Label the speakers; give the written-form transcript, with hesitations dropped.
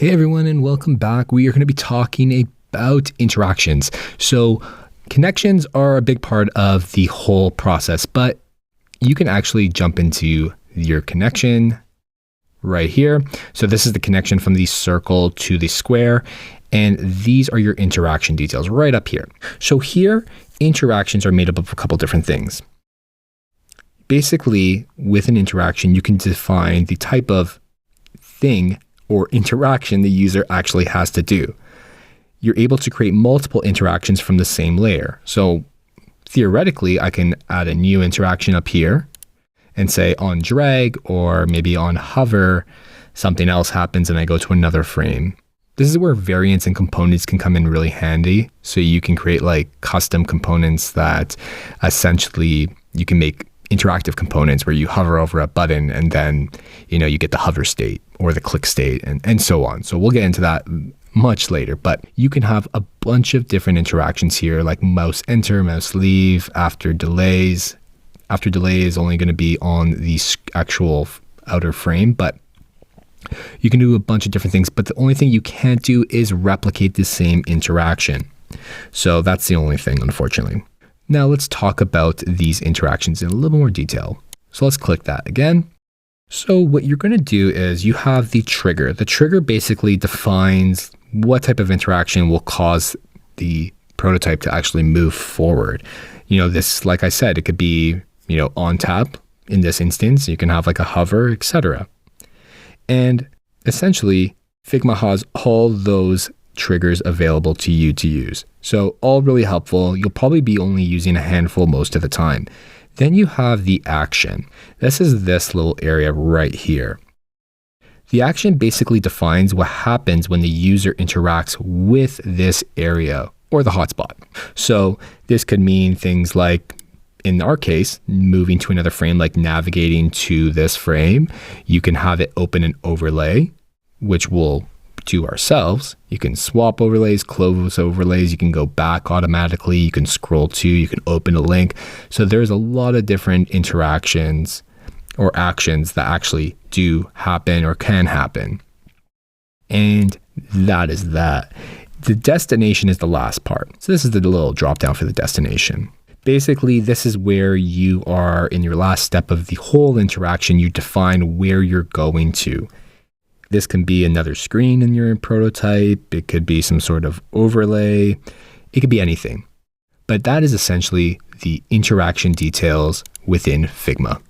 Speaker 1: Hey everyone, and welcome back. We are going to be talking about interactions. So connections are a big part of the whole process, but you can actually jump into your connection right here. So this is the connection from the circle to the square, and these are your interaction details right up here. So here, interactions are made up of a couple different things. Basically, with an interaction, you can define the type of thing or interaction the user actually has to do. You're able to create multiple interactions from the same layer. So theoretically, I can add a new interaction up here and say on drag or maybe on hover, something else happens and I go to another frame. This is where variants and components can come in really handy. So you can create like custom components that essentially you can make interactive components where you hover over a button and then, you get the hover state or the click state and so on. So we'll get into that much later, but you can have a bunch of different interactions here like mouse enter, mouse leave, after delays. After delay is only going to be on the actual outer frame, but you can do a bunch of different things, but the only thing you can't do is replicate the same interaction. So that's the only thing, unfortunately. Now let's talk about these interactions in a little more detail. So let's click that again. So what you're going to do is you have the trigger. The trigger basically defines what type of interaction will cause the prototype to actually move forward. This, like I said, it could be, on tap in this instance. You can have like a hover, etc. And essentially, Figma has all those triggers available to you to use. So all really helpful. You'll probably be only using a handful most of the time. Then you have the action. This is this little area right here. The action basically defines what happens when the user interacts with this area or the hotspot. So this could mean things like, in our case, moving to another frame, like navigating to this frame. You can have it open an overlay, which will do ourselves. You can swap overlays, close overlays, you can go back automatically, you can scroll to, you can open a link. So there's a lot of different interactions or actions that actually do happen or can happen. And that is that. The destination is the last part. So this is the little drop down for the destination. Basically, this is where you are in your last step of the whole interaction. You define where you're going to. This can be another screen in your prototype. It could be some sort of overlay. It could be anything. But that is essentially the interaction details within Figma.